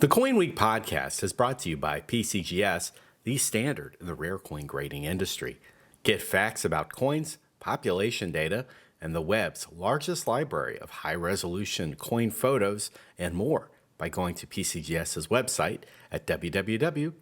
The CoinWeek Podcast is brought to you by PCGS, the standard in the rare coin grading industry. Get facts about coins, population data, and the web's largest library of high-resolution coin photos and more by going to PCGS's website at www.pcgs.com.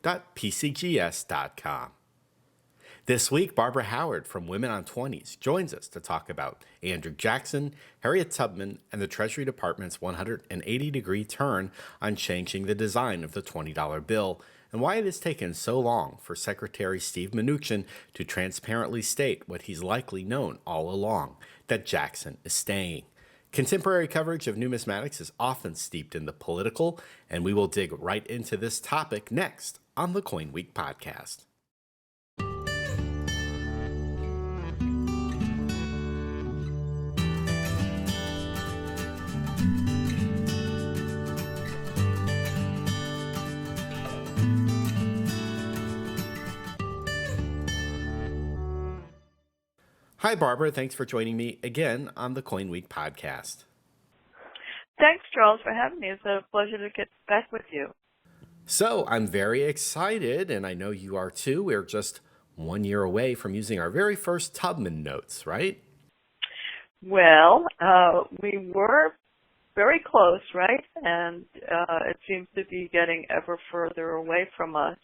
This week, Barbara Howard from Women on 20s joins us to talk about Andrew Jackson, Harriet Tubman, and the Treasury Department's 180-degree turn on changing the design of the $20 bill, and why it has taken so long for Secretary Steve Mnuchin to transparently state what he's likely known all along, that Jackson is staying. Contemporary coverage of numismatics is often steeped in the political, and we will dig right into this topic next on the CoinWeek Podcast. Hi, Barbara. Thanks for joining me again on the CoinWeek Podcast. Thanks, Charles, for having me. It's a pleasure to get back with you. So I'm very excited, and I know you are too. We're just 1 year away from using our very first Tubman notes, right? Well, we were very close, right? And it seems to be getting ever further away from us,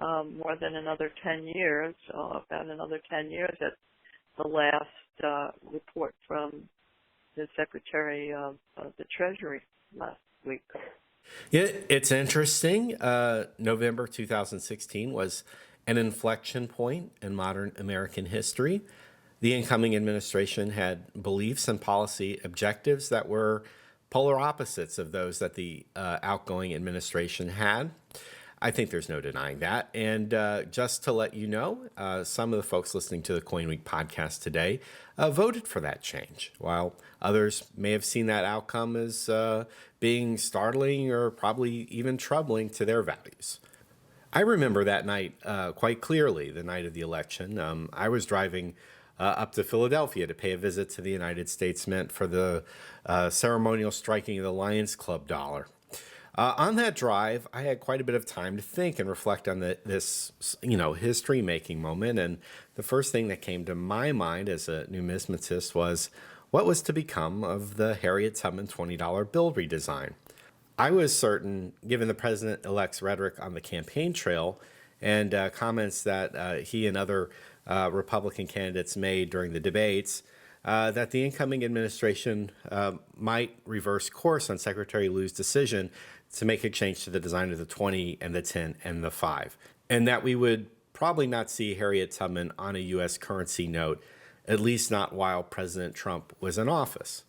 more than another 10 years, about another 10 years at the last report from the Secretary of the Treasury last week. Yeah, it's interesting. November 2016 was an inflection point in modern American history. The incoming administration had beliefs and policy objectives that were polar opposites of those that the outgoing administration had. I think there's no denying that. And just to let you know, some of the folks listening to the CoinWeek podcast today voted for that change, while others may have seen that outcome as being startling or probably even troubling to their values. I remember that night quite clearly, the night of the election. I was driving up to Philadelphia to pay a visit to the United States Mint for the ceremonial striking of the Lions Club dollar. On that drive, I had quite a bit of time to think and reflect on this history-making moment. And the first thing that came to my mind as a numismatist was what was to become of the Harriet Tubman $20 bill redesign. I was certain, given the president-elect's rhetoric on the campaign trail and comments that he and other Republican candidates made during the debates, that the incoming administration might reverse course on Secretary Liu's decision to make a change to the design of the 20 and the 10 and the 5, and that we would probably not see Harriet Tubman on a U.S. currency note, at least not while President Trump was in office.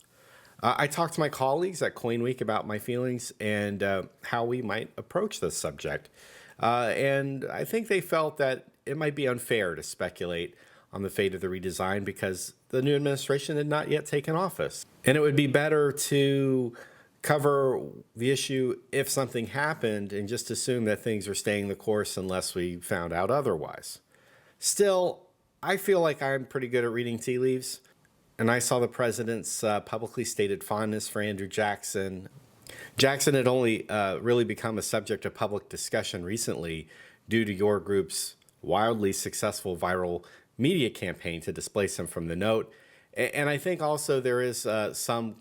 I talked to my colleagues at CoinWeek about my feelings and how we might approach this subject, and I think they felt that it might be unfair to speculate on the fate of the redesign because the new administration had not yet taken office. And it would be better to cover the issue if something happened and just assume that things are staying the course unless we found out otherwise. Still, I feel like I'm pretty good at reading tea leaves, and I saw the president's publicly stated fondness for Andrew Jackson. Jackson had only really become a subject of public discussion recently due to your group's wildly successful viral media campaign to displace him from the note. And I think also there is some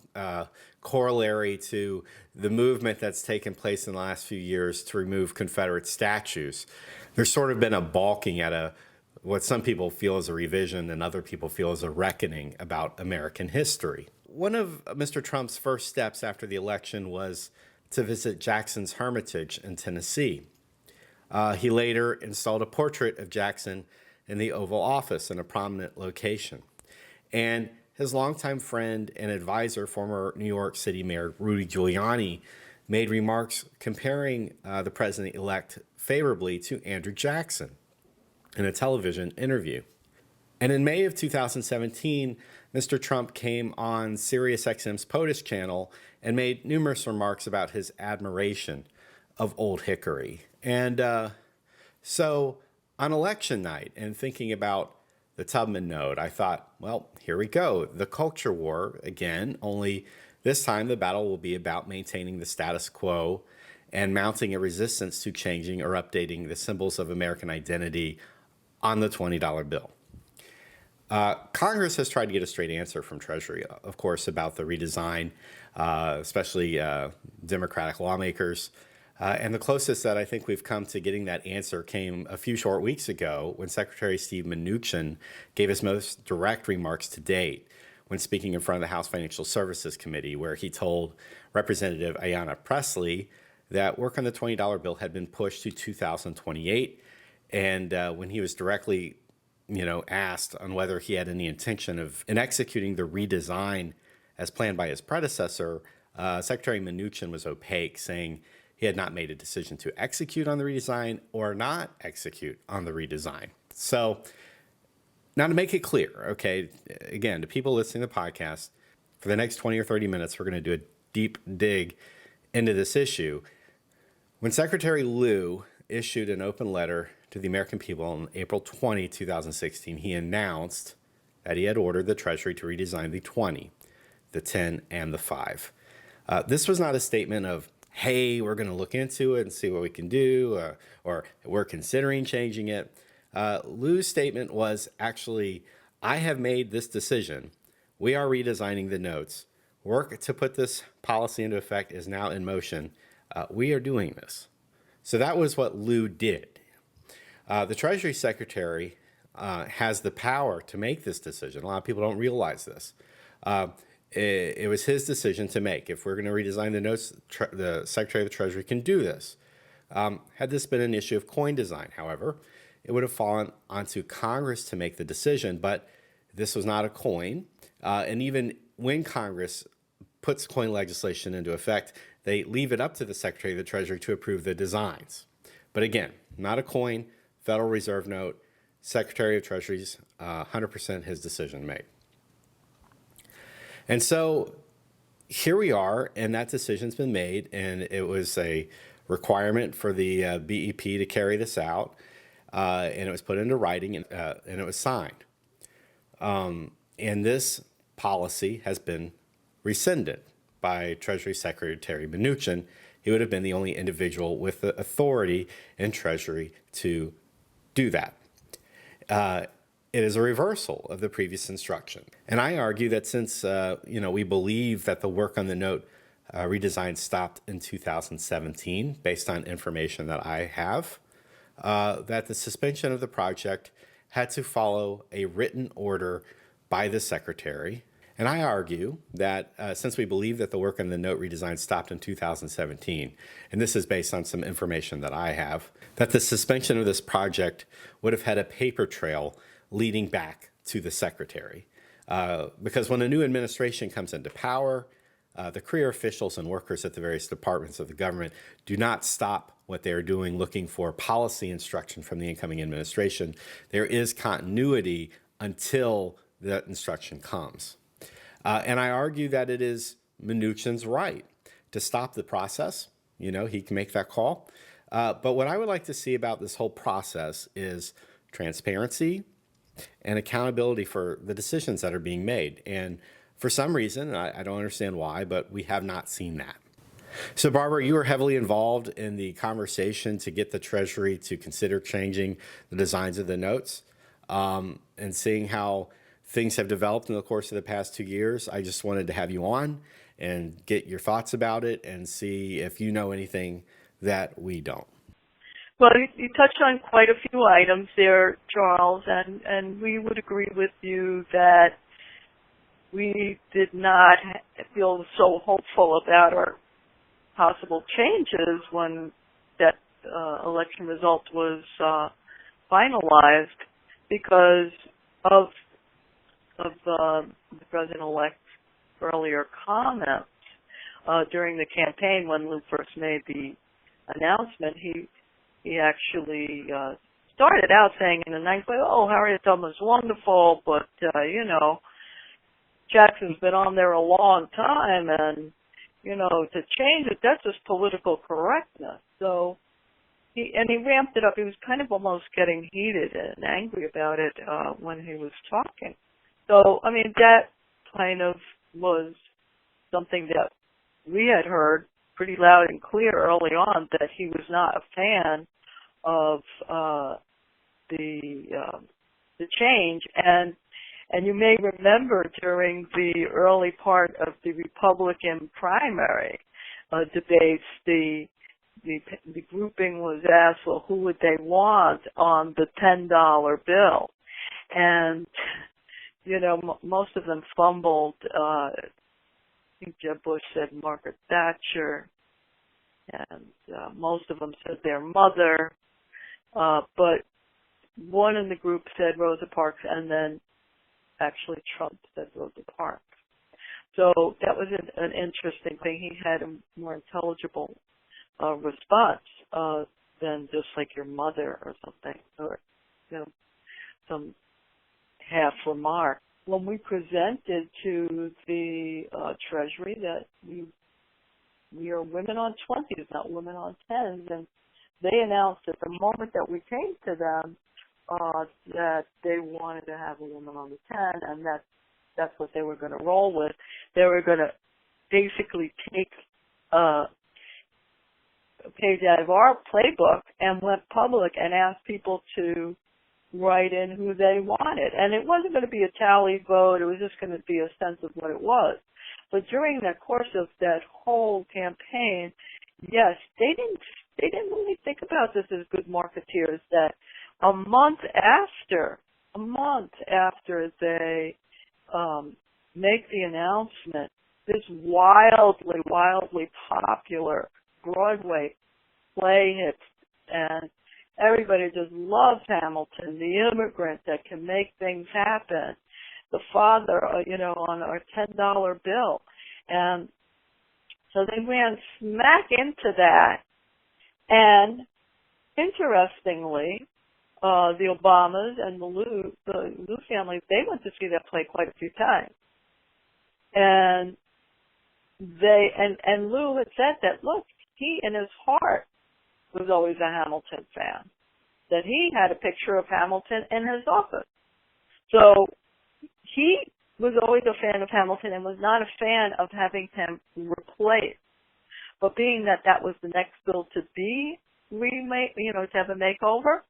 corollary to the movement that's taken place in the last few years to remove Confederate statues. There's sort of been a balking at what some people feel is a revision and other people feel is a reckoning about American history. One of Mr. Trump's first steps after the election was to visit Jackson's Hermitage in Tennessee. He later installed a portrait of Jackson in the Oval Office in a prominent location. And his longtime friend and advisor, former New York City Mayor Rudy Giuliani, made remarks comparing the president-elect favorably to Andrew Jackson in a television interview. And in May of 2017, Mr. Trump came on SiriusXM's POTUS channel and made numerous remarks about his admiration of Old Hickory. And so on election night, and thinking about the Tubman note, I thought, well, here we go. The culture war again, only this time the battle will be about maintaining the status quo and mounting a resistance to changing or updating the symbols of American identity on the $20 bill. Congress has tried to get a straight answer from Treasury, of course, about the redesign, especially Democratic lawmakers. And the closest that I think we've come to getting that answer came a few short weeks ago when Secretary Steve Mnuchin gave his most direct remarks to date when speaking in front of the House Financial Services Committee, where he told Representative Ayanna Pressley that work on the $20 bill had been pushed to 2028. And when he was directly asked on whether he had any intention of executing the redesign as planned by his predecessor, Secretary Mnuchin was opaque, saying he had not made a decision to execute on the redesign or not execute on the redesign. So now to make it clear, okay, again, to people listening to the podcast, for the next 20 or 30 minutes, we're going to do a deep dig into this issue. When Secretary Lew issued an open letter to the American people on April 20, 2016, he announced that he had ordered the Treasury to redesign the 20, the 10, and the 5. This was not a statement of, hey, we're going to look into it and see what we can do, or we're considering changing it. Lew's statement was actually, I have made this decision. We are redesigning the notes. Work to put this policy into effect is now in motion. We are doing this. So that was what Lew did. The Treasury Secretary has the power to make this decision. A lot of people don't realize this. It was his decision to make. If we're going to redesign the notes, the Secretary of the Treasury can do this. Had this been an issue of coin design, however, it would have fallen onto Congress to make the decision, but this was not a coin. And even when Congress puts coin legislation into effect, they leave it up to the Secretary of the Treasury to approve the designs. But again, not a coin, Federal Reserve note, Secretary of Treasury's 100% his decision made. And so here we are, and that decision's been made, and it was a requirement for the BEP to carry this out, and it was put into writing, and it was signed. And this policy has been rescinded by Treasury Secretary Mnuchin. He would have been the only individual with the authority in Treasury to do that. It is a reversal of the previous instruction. And I argue that since we believe that the work on the note redesign stopped in 2017, based on information that I have, that the suspension of the project had to follow a written order by the Secretary. And I argue that since we believe that the work on the note redesign stopped in 2017, and this is based on some information that I have, that the suspension of this project would have had a paper trail leading back to the Secretary. Because when a new administration comes into power, the career officials and workers at the various departments of the government do not stop what they're doing looking for policy instruction from the incoming administration. There is continuity until that instruction comes. And I argue that it is Mnuchin's right to stop the process. He can make that call. But what I would like to see about this whole process is transparency and accountability for the decisions that are being made. And for some reason, I don't understand why, but we have not seen that. So, Barbara, you were heavily involved in the conversation to get the Treasury to consider changing the designs of the notes, and seeing how things have developed in the course of the past 2 years. I just wanted to have you on and get your thoughts about it and see if you know anything that we don't. Well, you touched on quite a few items there, Charles, and we would agree with you that we did not feel so hopeful about our possible changes when that election result was finalized because of the President-elect's earlier comments during the campaign. When Lew first made the announcement, he actually started out saying in a nice way, "Oh, Harriet Tubman's wonderful, but Jackson's been on there a long time, and to change it, that's just political correctness." So he ramped it up. He was kind of almost getting heated and angry about it when he was talking. So, that kind of was something that we had heard pretty loud and clear early on that he was not a fan of the change. And you may remember during the early part of the Republican primary debates, the grouping was asked, well, who would they want on the $10 bill? And, you know, most of them fumbled. I think Jeb Bush said Margaret Thatcher, and most of them said their mother. But one in the group said Rosa Parks, and then actually Trump said Rosa Parks. So that was an interesting thing. He had a more intelligible response than just like your mother or something, or, you know, some half remark. When we presented to the Treasury that we are women on 20s, not women on 10s, and they announced at the moment that we came to them that they wanted to have a woman on the 10, and that's what they were going to roll with. They were going to basically take a page out of our playbook and went public and asked people to write in who they wanted. And it wasn't going to be a tally vote. It was just going to be a sense of what it was. But during the course of that whole campaign, yes, they didn't really think about this as good marketeers, that a month after they make the announcement, this wildly popular Broadway play hits, and everybody just loves Hamilton, the immigrant that can make things happen, the father, you know, on our $10 bill. And so they ran smack into that. And interestingly, the Obamas and the Lou families, they went to see that play quite a few times. And and Lou had said that, look, he in his heart was always a Hamilton fan, that he had a picture of Hamilton in his office. So he was always a fan of Hamilton and was not a fan of having him replaced. But being that was the next bill to be remade, you know, to have a makeover,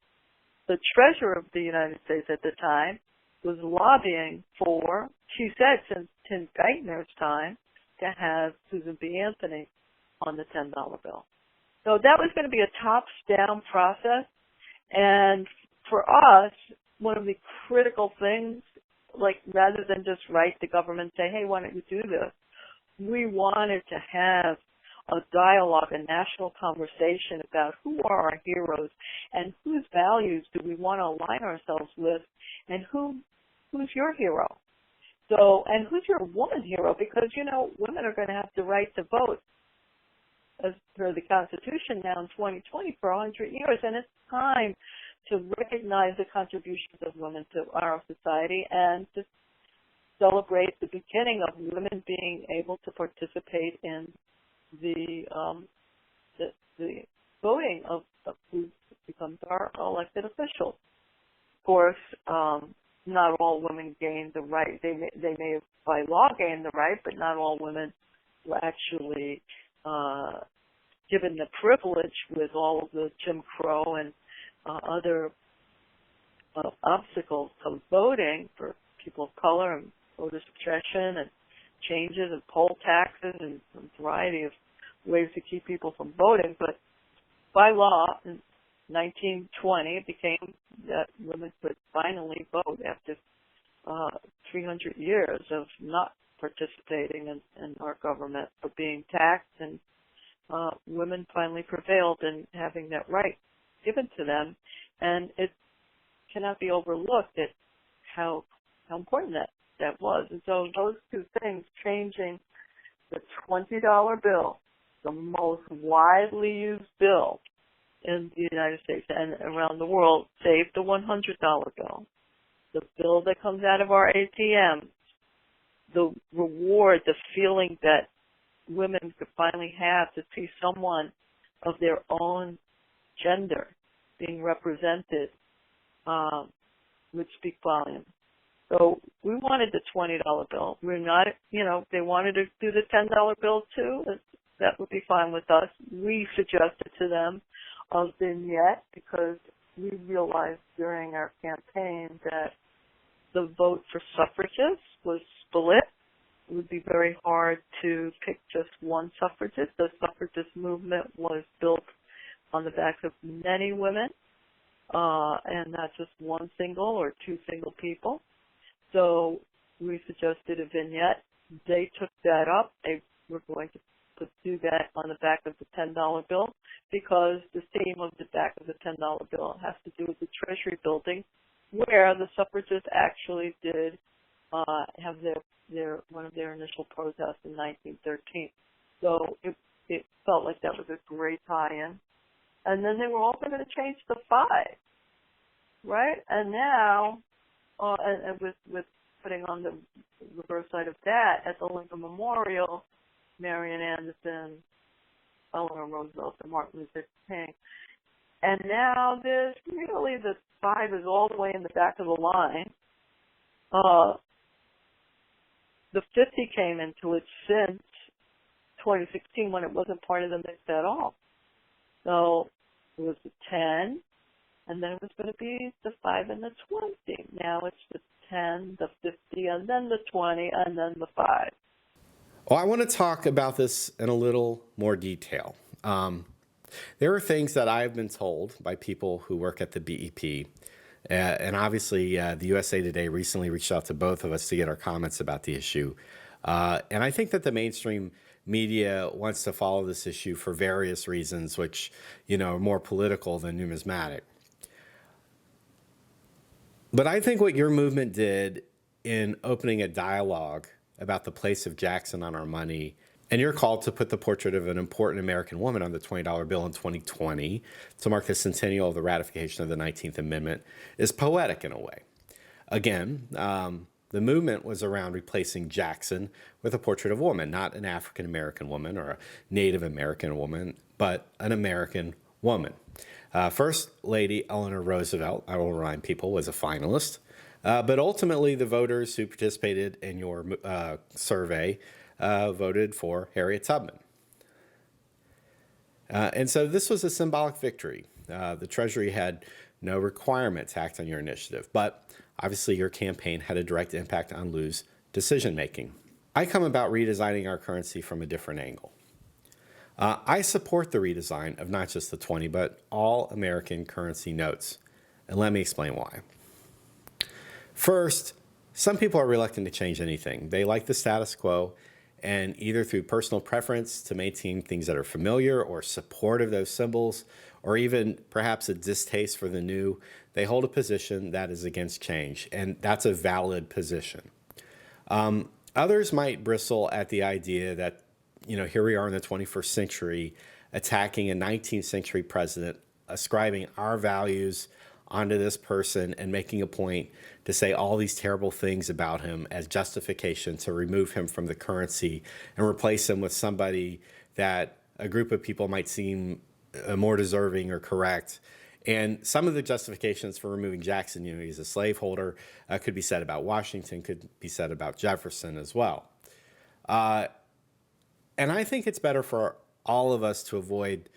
the Treasurer of the United States at the time was lobbying for, she said since Tim Geithner's time, to have Susan B. Anthony on the $10 bill. So that was going to be a tops-down process. And for us, one of the critical things, like rather than just write the government and say, hey, why don't you do this? We wanted to have a dialogue, a national conversation about who are our heroes and whose values do we want to align ourselves with, and who's your hero. So, and who's your woman hero? Because, you know, women are going to have the right to vote as per the Constitution now in 2020 for 100 years, and it's time to recognize the contributions of women to our society and to celebrate the beginning of women being able to participate in the voting of who becomes our elected officials. Of course, not all women gain the right. They may have by law gained the right, but not all women were actually given the privilege with all of the Jim Crow and other obstacles of voting for people of color and voter suppression and changes in poll taxes and a variety of ways to keep people from voting. But by law, in 1920, it became that women could finally vote after 300 years of not participating in our government, but being taxed, and women finally prevailed in having that right given to them. And it cannot be overlooked at how important that was. And so those two things, changing the $20 bill, the most widely used bill in the United States and around the world, saved the $100 bill, the bill that comes out of our ATMs, the reward, the feeling that women could finally have to see someone of their own gender being represented would speak volumes. So we wanted the $20 bill. We're not, you know, they wanted to do the $10 bill too. that would be fine with us. We suggested to them a vignette because we realized during our campaign that the vote for suffragists was split. It would be very hard to pick just one suffragist. The suffragist movement was built on the backs of many women, and not just one single or two single people. So we suggested a vignette. They took that up. They were going to do that on the back of the $10 bill because the theme of the back of the $10 bill has to do with the Treasury building, where the suffragists actually did have one of their initial protests in 1913. So it felt like that was a great tie-in. And then they were also going to change the 5, right? And now, and with putting on the reverse side of that, at the Lincoln Memorial, Marian Anderson, Eleanor Roosevelt, and Martin Luther King. And now there's really the 5 is all the way in the back of the line. The 50 came into it since 2016 when it wasn't part of the mix at all. So it was the 10, and then it was going to be the 5 and the 20. Now it's the 10, the 50, and then the 20, and then the 5. Well, I want to talk about this in a little more detail. There are things that I've been told by people who work at the BEP, and obviously the USA Today recently reached out to both of us to get our comments about the issue. And I think that the mainstream media wants to follow this issue for various reasons, which, are more political than numismatic. But I think what your movement did in opening a dialogue about the place of Jackson on our money, and your call to put the portrait of an important American woman on the $20 bill in 2020 to mark the centennial of the ratification of the 19th Amendment, is poetic in a way. Again, the movement was around replacing Jackson with a portrait of a woman, not an African American woman or a Native American woman, but an American woman. First Lady Eleanor Roosevelt, I will remind people, was a finalist. But ultimately, the voters who participated in your survey voted for Harriet Tubman. And so this was a symbolic victory. The Treasury had no requirement to act on your initiative, but obviously your campaign had a direct impact on Lou's decision-making. I come about redesigning our currency from a different angle. I support the redesign of not just the 20, but all American currency notes. And let me explain why. First, some people are reluctant to change anything. They like the status quo, and either through personal preference to maintain things that are familiar or support of those symbols, or even perhaps a distaste for the new, they hold a position that is against change, and that's a valid position. Others might bristle at the idea that, here we are in the 21st century, attacking a 19th century president, ascribing our values onto this person and making a point to say all these terrible things about him as justification to remove him from the currency and replace him with somebody that a group of people might seem more deserving or correct. And some of the justifications for removing Jackson, he's a slaveholder, could be said about Washington, could be said about Jefferson as well. And I think it's better for all of us to avoid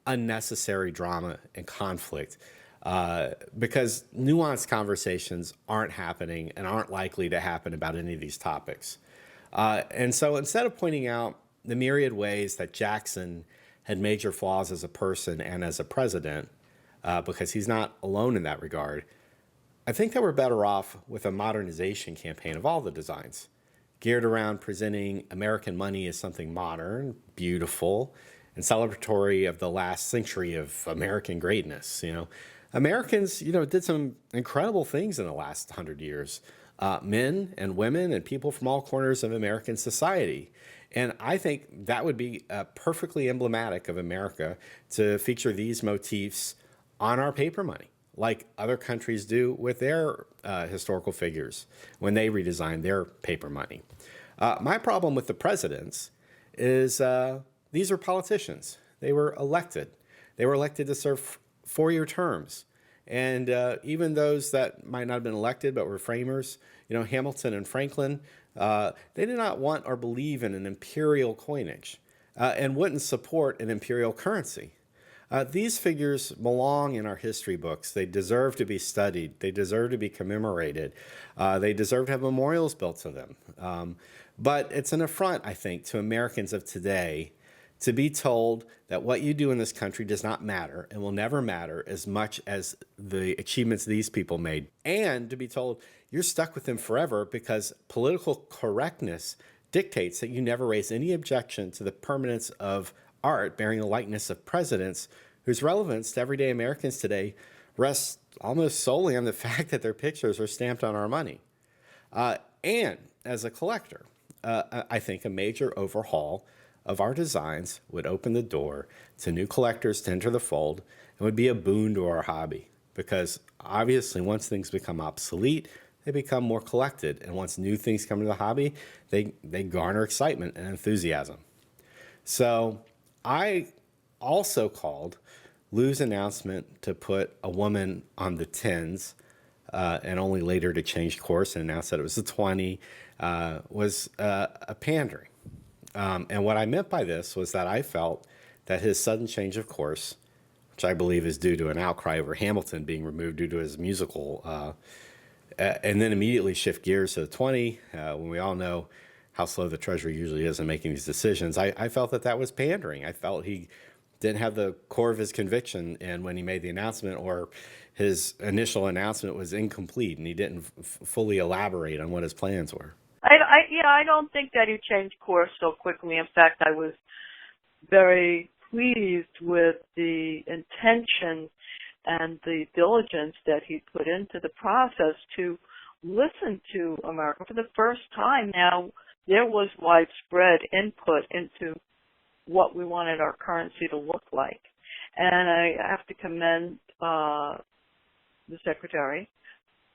unnecessary drama and conflict, because nuanced conversations aren't happening and aren't likely to happen about any of these topics. And so instead of pointing out the myriad ways that Jackson had major flaws as a person and as a president, because he's not alone in that regard, I think that we're better off with a modernization campaign of all the designs, geared around presenting American money as something modern, beautiful, and celebratory of the last century of American greatness. Americans, did some incredible things in the last 100 years. Men and women and people from all corners of American society. And I think that would be perfectly emblematic of America to feature these motifs on our paper money, like other countries do with their historical figures when they redesign their paper money. My problem with the presidents is these are politicians. They were elected. They were elected to serve 4-year terms. And even those that might not have been elected but were framers, Hamilton and Franklin, they did not want or believe in an imperial coinage. and wouldn't support an imperial currency. These figures belong in our history books. They deserve to be studied. They deserve to be commemorated. They deserve to have memorials built to them. But it's an affront, I think, to Americans of today to be told that what you do in this country does not matter and will never matter as much as the achievements these people made. And to be told you're stuck with them forever because political correctness dictates that you never raise any objection to the permanence of art bearing the likeness of presidents whose relevance to everyday Americans today rests almost solely on the fact that their pictures are stamped on our money. And as a collector, I think a major overhaul of our designs would open the door to new collectors to enter the fold and would be a boon to our hobby. Because obviously once things become obsolete, they become more collected. And once new things come into the hobby, they garner excitement and enthusiasm. So I also called Lou's announcement to put a woman on the 10s and only later to change course and announce that it was the 20 was a pandering. And what I meant by this was that I felt that his sudden change of course, which I believe is due to an outcry over Hamilton being removed due to his musical, and then immediately shift gears to the 20, when we all know how slow the Treasury usually is in making these decisions. I felt that was pandering. I felt he didn't have the core of his conviction, and when he made the announcement, or his initial announcement was incomplete, and he didn't fully elaborate on what his plans were. I don't think that he changed course so quickly. In fact, I was very pleased with the intention and the diligence that he put into the process to listen to America. For the first time now, there was widespread input into what we wanted our currency to look like. And I have to commend the Secretary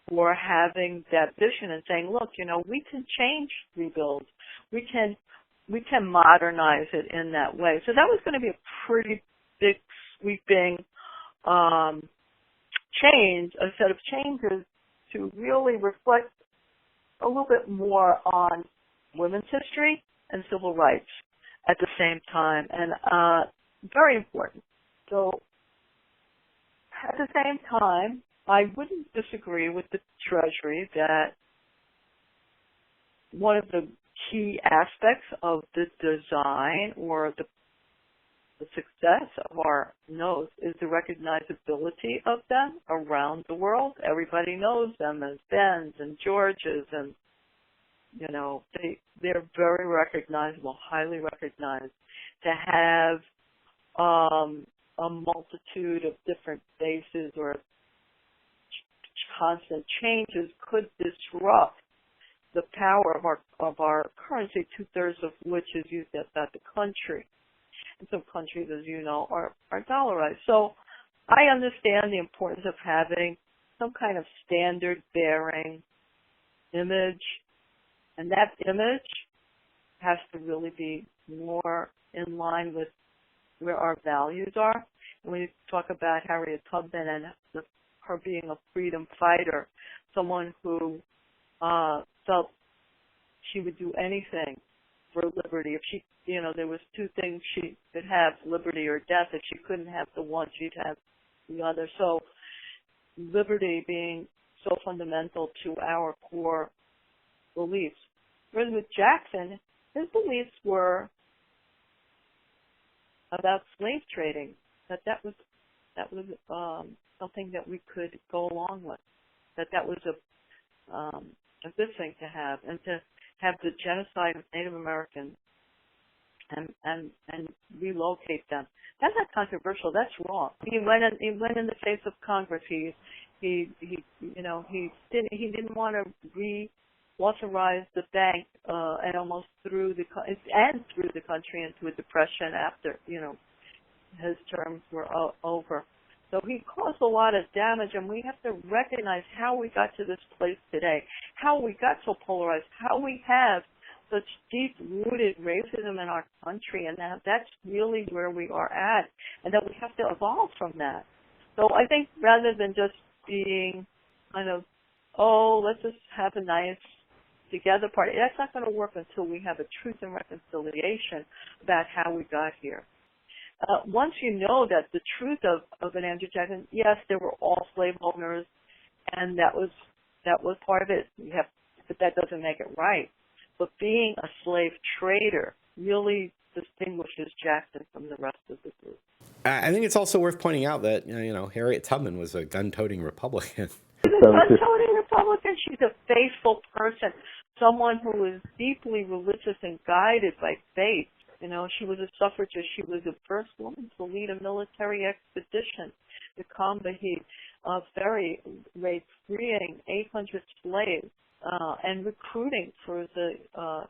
for having that vision and saying, look, we can change, rebuild. We can modernize it in that way. So that was going to be a pretty big, sweeping change, a set of changes to really reflect a little bit more on women's history and civil rights at the same time, and very important. So at the same time, I wouldn't disagree with the Treasury that one of the key aspects of the design or the success of our notes is the recognizability of them around the world. Everybody knows them as Ben's and George's, and they're very recognizable, highly recognized. To have a multitude of different bases or constant changes could disrupt the power of our currency, 2/3 of which is used outside the country. And some countries, as you know, are dollarized. So I understand the importance of having some kind of standard bearing image, and that image has to really be more in line with where our values are. And when you talk about Harriet Tubman and her being a freedom fighter, someone who felt she would do anything for liberty. If she, there was two things she could have, liberty or death. If she couldn't have the one, she'd have the other. So liberty being so fundamental to our core beliefs. Whereas with Jackson, his beliefs were about slave trading, that was something that we could go along with, that was a good thing to have, and to have the genocide of Native Americans and relocate them. That's not controversial. That's wrong. He went in the face of Congress. He didn't want to reauthorize the bank and almost threw the country into a depression after his terms were over. So he caused a lot of damage, and we have to recognize how we got to this place today, how we got so polarized, how we have such deep-rooted racism in our country, and that's really where we are at, and that we have to evolve from that. So I think rather than just being kind of, let's just have a nice together party. That's not going to work until we have a truth and reconciliation about how we got here. Once you know that the truth of an Andrew Jackson, yes, there were all slave owners, and that was part of it. But that doesn't make it right. But being a slave trader really distinguishes Jackson from the rest of the group. I think it's also worth pointing out that Harriet Tubman was a gun-toting Republican. She's a gun-toting Republican. She's a faithful person, someone who is deeply religious and guided by faith. She was a suffragist. She was the first woman to lead a military expedition to Combahee ferry raid, freeing 800 slaves and recruiting for the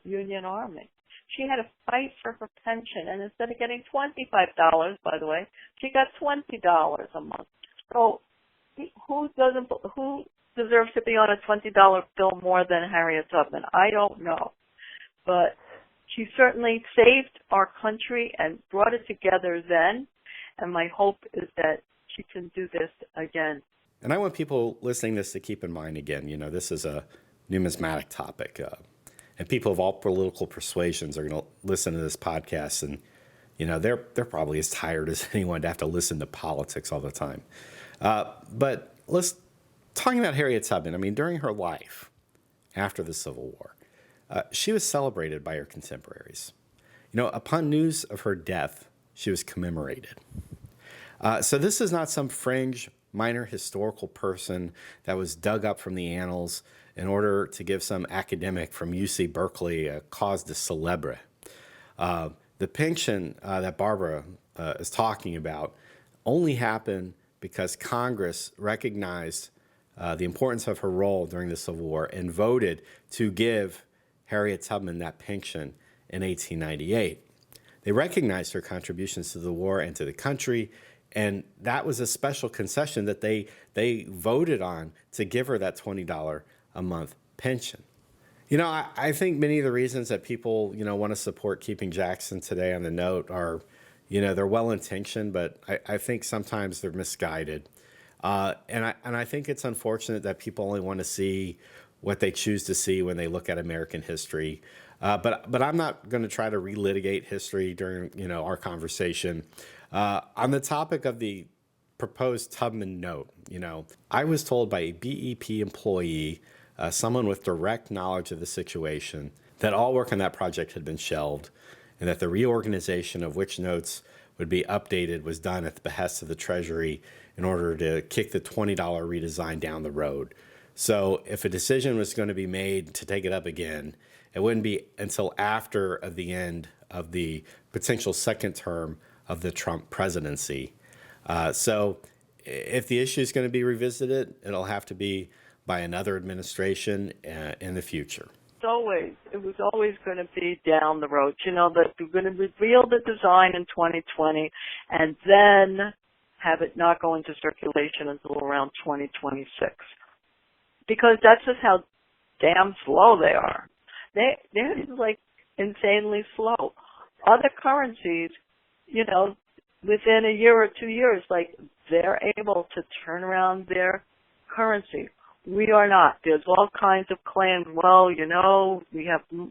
Union Army. She had to fight for her pension, and instead of getting $25, by the way, she got $20 a month. So who deserves to be on a $20 bill more than Harriet Tubman? I don't know. But she certainly saved our country and brought it together then, and my hope is that she can do this again. And I want people listening to this to keep in mind again, this is a numismatic topic. And people of all political persuasions are going to listen to this podcast, and they're probably as tired as anyone to have to listen to politics all the time. But talking about Harriet Tubman. I mean, during her life, after the Civil War, she was celebrated by her contemporaries. Upon news of her death, she was commemorated. So this is not some fringe, minor historical person that was dug up from the annals in order to give some academic from UC Berkeley a cause de célèbre. The pension that Barbara is talking about only happened because Congress recognized the importance of her role during the Civil War and voted to give Harriet Tubman that pension in 1898. They recognized her contributions to the war and to the country, and that was a special concession that they voted on to give her that $20 a month pension. I think many of the reasons that people, want to support keeping Jackson today on the note are, they're well-intentioned, but I think sometimes they're misguided. And I think it's unfortunate that people only want to see what they choose to see when they look at American history. But I'm not going to try to relitigate history during, our conversation. On the topic of the proposed Tubman note, I was told by a BEP employee, someone with direct knowledge of the situation, that all work on that project had been shelved and that the reorganization of which notes would be updated was done at the behest of the Treasury in order to kick the $20 redesign down the road. So if a decision was going to be made to take it up again, it wouldn't be until after the end of the potential second term of the Trump presidency. So if the issue is going to be revisited, it'll have to be by another administration in the future. It was always going to be down the road. That we're going to reveal the design in 2020 and then have it not go into circulation until around 2026. Because that's just how damn slow they are. They're like insanely slow. Other currencies, within a year or 2 years, they're able to turn around their currency. We are not. There's all kinds of claims. Well,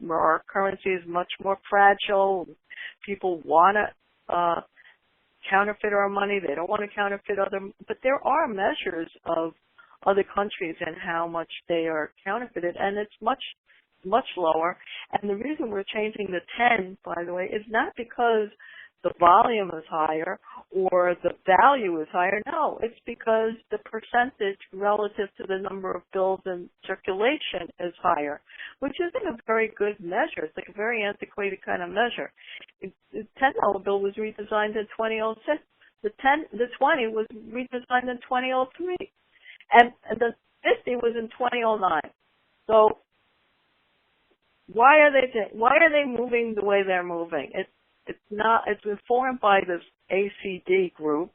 our currency is much more fragile. People want to counterfeit our money. They don't want to counterfeit but there are measures of other countries and how much they are counterfeited, and it's much lower. And the reason we're changing the 10, by the way, is not because the volume is higher or the value is higher. No, it's because the percentage relative to the number of bills in circulation is higher, which isn't a very good measure. It's like a very antiquated kind of measure. The $10 bill was redesigned in 2006. The 20 was redesigned in 2003. And the 50 was in 2009. So why are they moving the way they're moving? It's informed by this ACD group,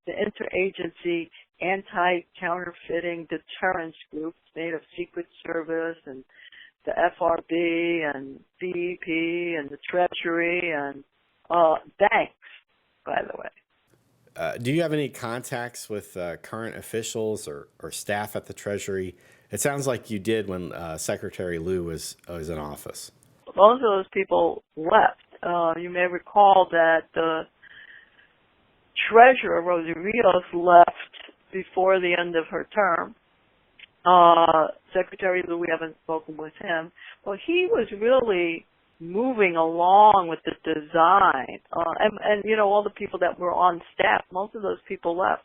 the Interagency Anti-Counterfeiting Deterrence Group, made of Secret Service and the FRB and BEP and the Treasury and banks, by the way. Do you have any contacts with current officials or staff at the Treasury It sounds like you did when Secretary Liu was in office. Most of those people left. You may recall that the treasurer, Rosie Rios, left before the end of her term. Secretary Liu, we haven't spoken with him. Well, he was really moving along with the design. And all the people that were on staff, most of those people left.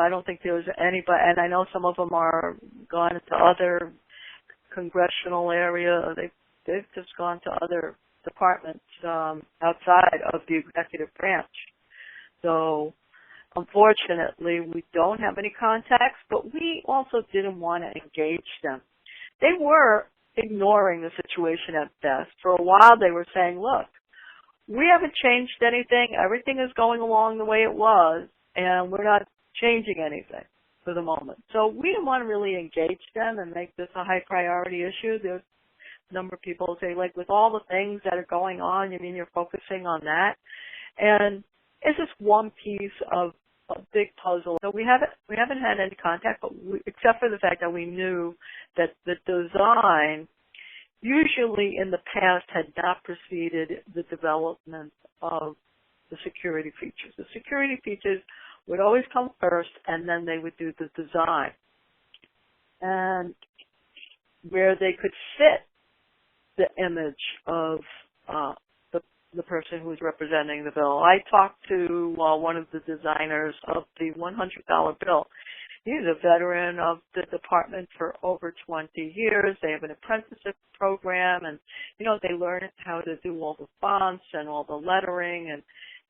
I don't think there was anybody, and I know some of them are gone into other congressional area. They've just gone to other departments outside of the executive branch. So unfortunately, we don't have any contacts, but we also didn't want to engage them. They were ignoring the situation at best. For a while, they were saying, look, we haven't changed anything. Everything is going along the way it was, and we're not changing anything for the moment. So we didn't want to really engage them and make this a high priority issue. There's a number of people who say, like, with all the things that are going on, you mean you're focusing on that? And it's just one piece of a big puzzle. So we haven't had any contact, but except for the fact that we knew that the design usually in the past had not preceded the development of the security features. The security features would always come first, and then they would do the design. And where they could fit the image of the person who was representing the bill. I talked to one of the designers of the $100 bill. He's a veteran of the department for over 20 years. They have an apprenticeship program, and, they learn how to do all the fonts and all the lettering and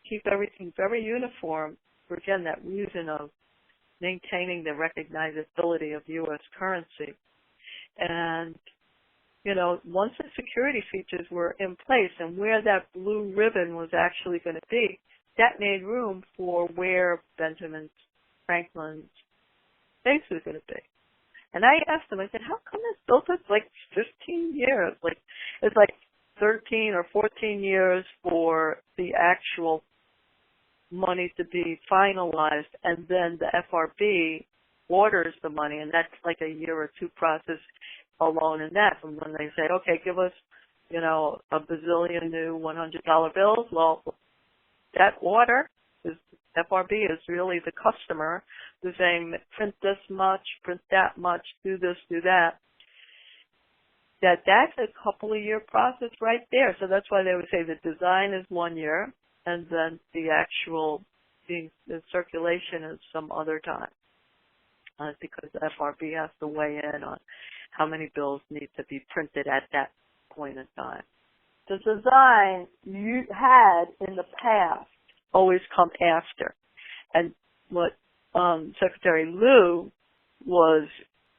keep everything very uniform for, again, that reason of maintaining the recognizability of U.S. currency. And, once the security features were in place and where that blue ribbon was actually going to be, that made room for where Benjamin Franklin's face was going to be. And I asked him, I said, how come this bill took like 15 years? It's like 13 or 14 years for the actual money to be finalized, and then the FRB orders the money, and that's like a year or two process alone in that, from when they say, okay, give us, a bazillion new $100 bills. Well, that order is FRB is really the customer who's saying, print this much, print that much, do this, do that. That's a couple of year process right there. So that's why they would say the design is 1 year, and then the actual the circulation is some other time. Because the FRB has to weigh in on how many bills need to be printed at that point in time. The design you had in the past always come after. And what Secretary Liu was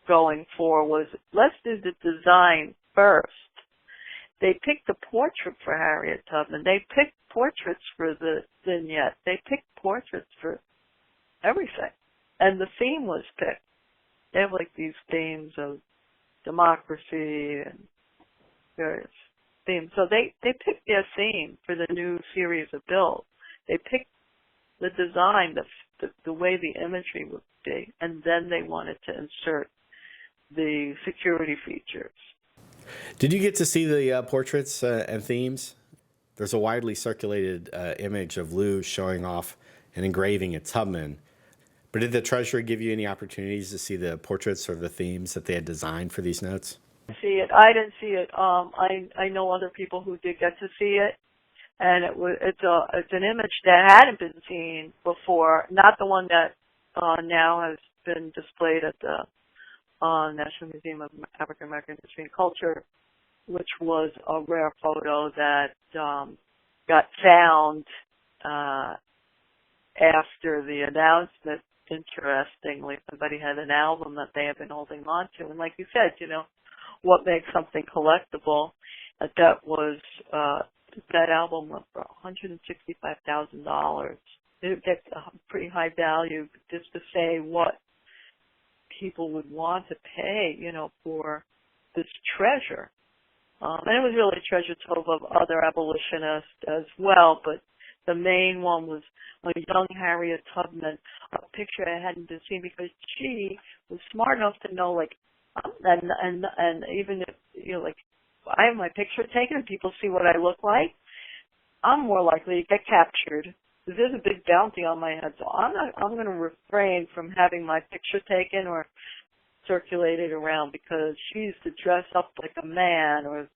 going for was, let's do the design first. They picked the portrait for Harriet Tubman. They picked portraits for the vignette. They picked portraits for everything. And the theme was picked. They have like these themes of democracy and various themes. So they picked their theme for the new series of bills. They picked the design, the way the imagery would be, and then they wanted to insert the security features. Did you get to see the portraits and themes? There's a widely circulated image of Liu showing off an engraving at Tubman. But did the Treasury give you any opportunities to see the portraits or the themes that they had designed for these notes? See it. I didn't see it. I know other people who did get to see it, and it's an image that hadn't been seen before. Not the one that now has been displayed at the National Museum of African American History and Culture, which was a rare photo that got found after the announcement. Interestingly, somebody had an album that they had been holding on to, and like you said, what makes something collectible? That was that album went for $165,000. It gets a pretty high value just to say what people would want to pay, for this treasure. And it was really a treasure trove of other abolitionists as well, but the main one was a young Harriet Tubman, a picture I hadn't been seen because she was smart enough to know, like, and even if, like, I have my picture taken and people see what I look like, I'm more likely to get captured. There's a big bounty on my head, so I'm going to refrain from having my picture taken or circulated around because she used to dress up like a man, or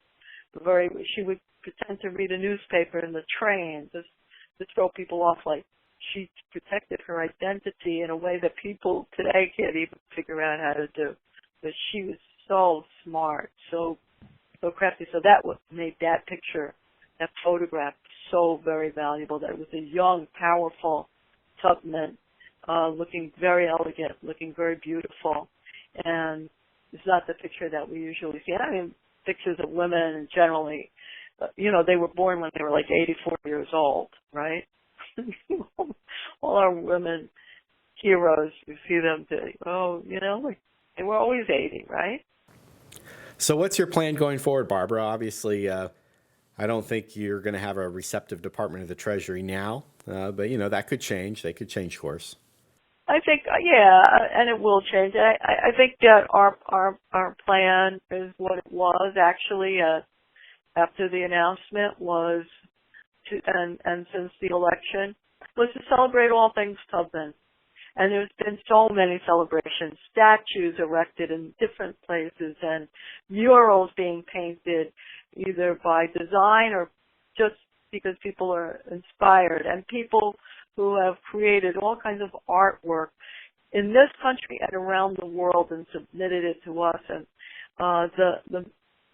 she would pretend to read a newspaper in the train just to throw people off. Like, she protected her identity in a way that people today can't even figure out how to do. But she was so smart, so crafty. So that made that picture, that photograph, so very valuable. That it was a young, powerful Tubman, looking very elegant, looking very beautiful. And it's not the picture that we usually see. I mean, pictures of women generally, they were born when they were like 84 years old, right? All our women heroes, you see them, like they were always 80, right? So what's your plan going forward, Barbara? Obviously, I don't think you're going to have a receptive Department of the Treasury now, but, that could change. They could change course. I think, and it will change. I think that our plan is what it was actually after the announcement was and since the election was to celebrate all things Tubman. And there's been so many celebrations, statues erected in different places, and murals being painted either by design or just because people are inspired, and people who have created all kinds of artwork in this country and around the world and submitted it to us. And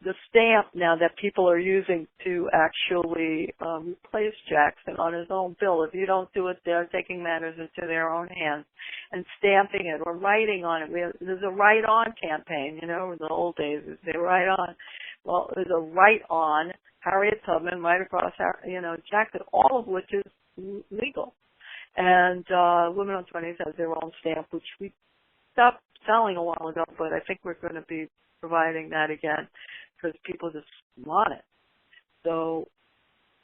the stamp now that people are using to actually replace Jackson on his own bill. If you don't do it, they're taking matters into their own hands and stamping it or writing on it. There's a Write On campaign, in the old days, they write on. Well, there's a Write On Harriet Tubman right across, Jackson, all of which is legal. And Women on 20s has their own stamp, which we stopped selling a while ago, but I think we're going to be providing that again because people just want it. So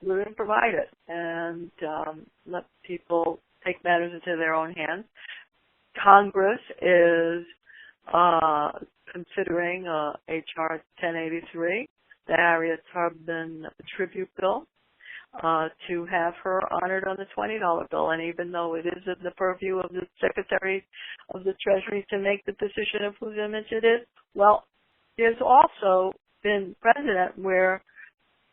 we're going to provide it and let people take matters into their own hands. Congress is considering H.R. 1083, the Harriet Tubman tribute bill, to have her honored on the $20 bill. And even though it is in the purview of the Secretary of the Treasury to make the decision of whose image it is, well, there's also been precedent where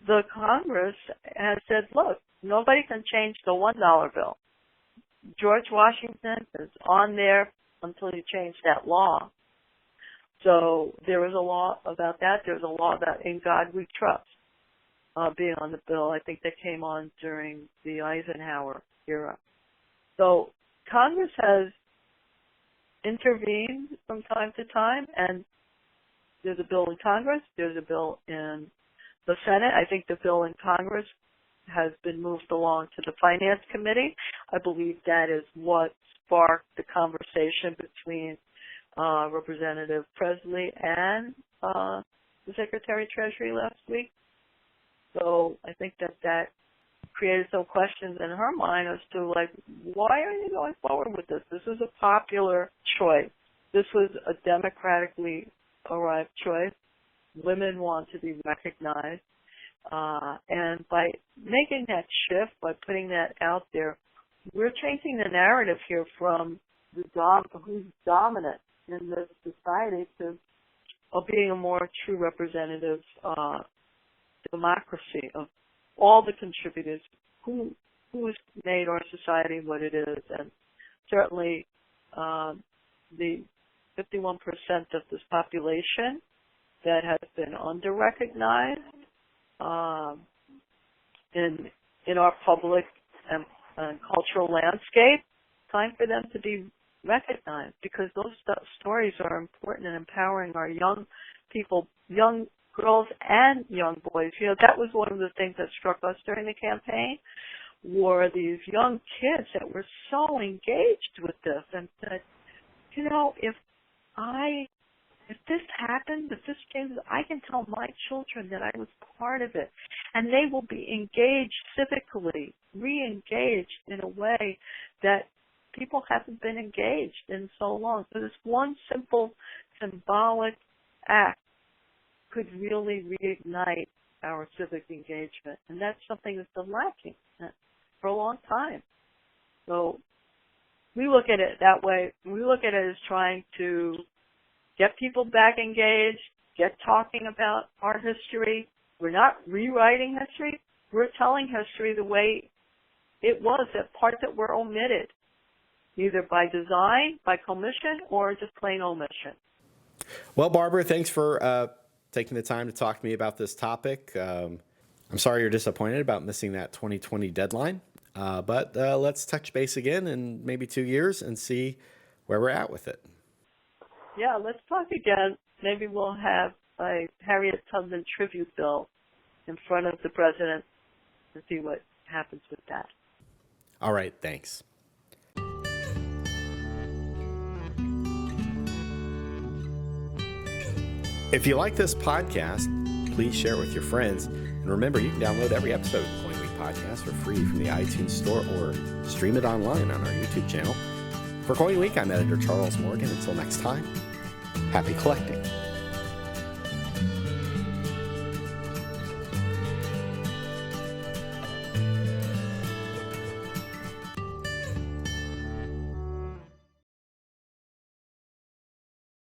the Congress has said, look, nobody can change the $1 bill. George Washington is on there until you change that law. So there is a law about that. There's a law about In God We Trust being on the bill. I think that came on during the Eisenhower era. So Congress has intervened from time to time, and there's a bill in Congress, there's a bill in the Senate. I think the bill in Congress has been moved along to the Finance Committee. I believe that is what sparked the conversation between Representative Presley and the Secretary of Treasury last week. So I think that created some questions in her mind as to, like, why are you going forward with this? This was a popular choice. This was a democratically arrived choice. Women want to be recognized. And by making that shift, by putting that out there, we're changing the narrative here from who's dominant in this society to being a more true representative democracy of all the contributors who has made our society what it is. And certainly the 51% of this population that has been under-recognized in our public and cultural landscape, time for them to be recognized, because those stories are important in empowering our young people, young girls and young boys. That was one of the things that struck us during the campaign, were these young kids that were so engaged with this and said, if if this happens, if this changes, I can tell my children that I was part of it. And they will be engaged civically, re-engaged in a way that people haven't been engaged in so long. So this one simple symbolic act could really reignite our civic engagement. And that's something that's been lacking for a long time. So we look at it that way. We look at it as trying to get people back engaged, get talking about our history. We're not rewriting history. We're telling history the way it was, that parts that were omitted, either by design, by commission, or just plain omission. Well, Barbara, thanks for taking the time to talk to me about this topic. I'm sorry you're disappointed about missing that 2020 deadline, but let's touch base again in maybe 2 years and see where we're at with it. Yeah, let's talk again. Maybe we'll have a Harriet Tubman tribute bill in front of the president to see what happens with that. All right, thanks. If you like this podcast, please share it with your friends. And remember, you can download every episode of the CoinWeek Podcast for free from the iTunes Store or stream it online on our YouTube channel. For CoinWeek, I'm editor Charles Morgan. Until next time, happy collecting.